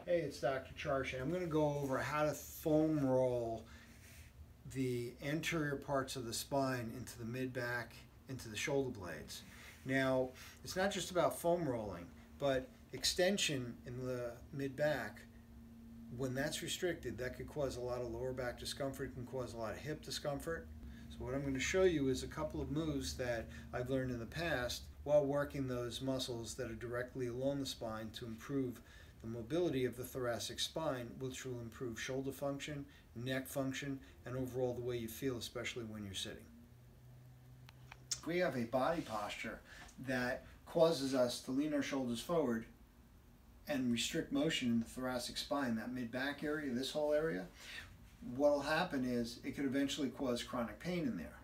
Hey, it's Dr. Charshay. I'm going to go over how to foam roll the anterior parts of the spine into the mid-back, into the shoulder blades. Now, it's not just about foam rolling, but extension in the mid-back, when that's restricted, that could cause a lot of lower back discomfort, can cause a lot of hip discomfort. So what I'm going to show you is a couple of moves that I've learned in the past while working those muscles that are directly along the spine to improve the mobility of the thoracic spine, which will improve shoulder function, neck function, and overall the way you feel, especially when you're sitting. We have a body posture that causes us to lean our shoulders forward and restrict motion in the thoracic spine, that mid-back area, this whole area. What will happen is it could eventually cause chronic pain in there.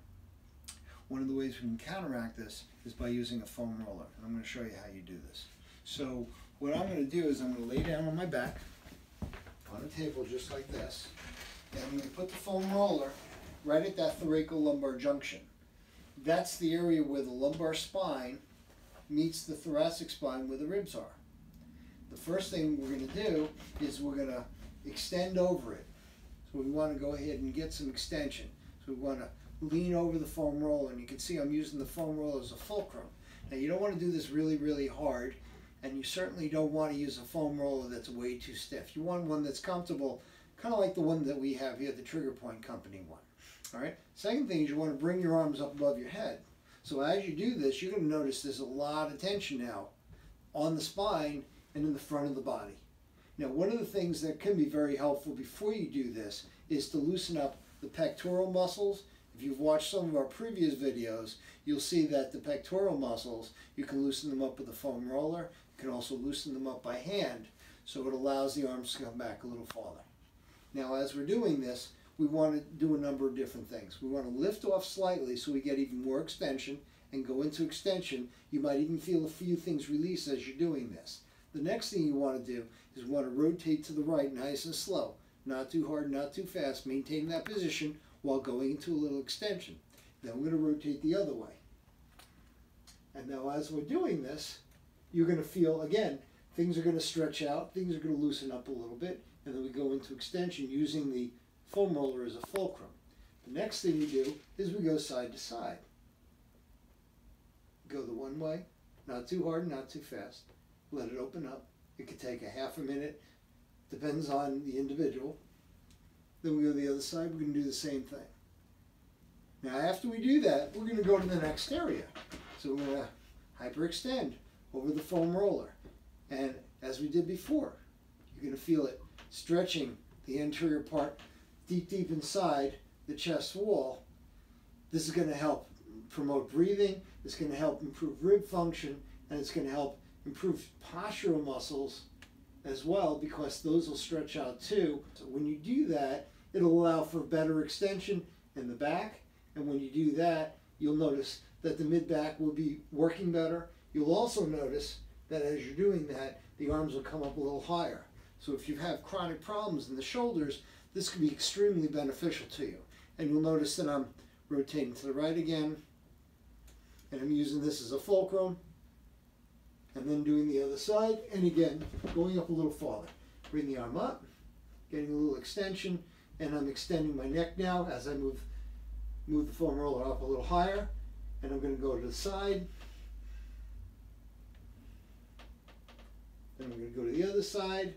One of the ways we can counteract this is by using a foam roller, and I'm going to show you how you do this. So what I'm going to do is I'm going to lay down on my back on a table just like this, and I'm going to put the foam roller right at that thoraco-lumbar junction. That's the area where the lumbar spine meets the thoracic spine where the ribs are. The first thing we're going to do is we're going to extend over it. So we want to go ahead and get some extension. So we want to lean over the foam roller, and you can see I'm using the foam roller as a fulcrum. Now you don't want to do this really, really hard, and you certainly don't want to use a foam roller that's way too stiff. You want one that's comfortable, kind of like the one that we have here, the Trigger Point Company one. All right. Second thing is you want to bring your arms up above your head. So as you do this, you're going to notice there's a lot of tension now on the spine and in the front of the body. Now, one of the things that can be very helpful before you do this is to loosen up the pectoral muscles. If you've watched some of our previous videos, you'll see that the pectoral muscles, you can loosen them up with a foam roller. You can also loosen them up by hand, so it allows the arms to come back a little farther. Now, as we're doing this, we want to do a number of different things. We want to lift off slightly so we get even more extension and go into extension. You might even feel a few things release as you're doing this. The next thing you want to do is want to rotate to the right nice and slow. Not too hard, not too fast, maintaining that position while going into a little extension. Then we're going to rotate the other way. And now as we're doing this, you're going to feel, again, things are going to stretch out, things are going to loosen up a little bit, and then we go into extension using the foam roller as a fulcrum. The next thing we do is we go side to side. Go the one way, not too hard, not too fast. Let it open up. It could take a half a minute, depends on the individual. Then we go to the other side, we're going to do the same thing. Now after we do that, we're going to go to the next area. So we're going to hyperextend over the foam roller. And as we did before, you're going to feel it stretching the anterior part deep inside the chest wall. This is going to help promote breathing, it's going to help improve rib function, and it's going to help improve postural muscles as well, because those will stretch out too. So when you do that, it'll allow for better extension in the back, and when you do that, you'll notice that the mid-back will be working better. You'll also notice that as you're doing that, the arms will come up a little higher. So if you have chronic problems in the shoulders, this can be extremely beneficial to you. And you'll notice that I'm rotating to the right again, and I'm using this as a fulcrum, and then doing the other side, and again, going up a little farther. Bring the arm up, getting a little extension, and I'm extending my neck now as I move the foam roller up a little higher, and I'm going to go to the side, then I'm going to go to the other side,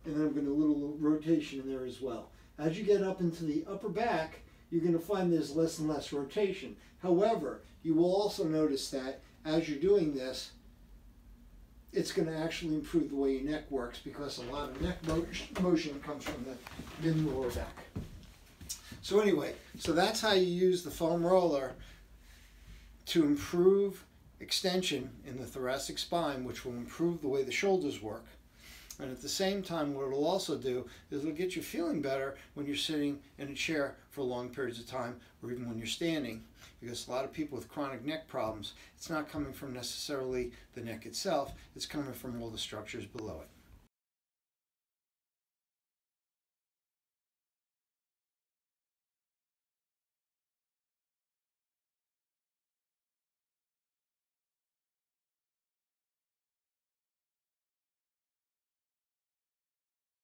and then I'm going to do a little rotation in there as well. As you get up into the upper back, you're going to find there's less and less rotation. However, you will also notice that as you're doing this, it's going to actually improve the way your neck works, because a lot of neck motion comes from the mid and lower back. So anyway, so that's how you use the foam roller to improve extension in the thoracic spine, which will improve the way the shoulders work. And at the same time, what it'll also do is it'll get you feeling better when you're sitting in a chair for long periods of time, or even when you're standing. Because a lot of people with chronic neck problems, it's not coming from necessarily the neck itself, it's coming from all the structures below it.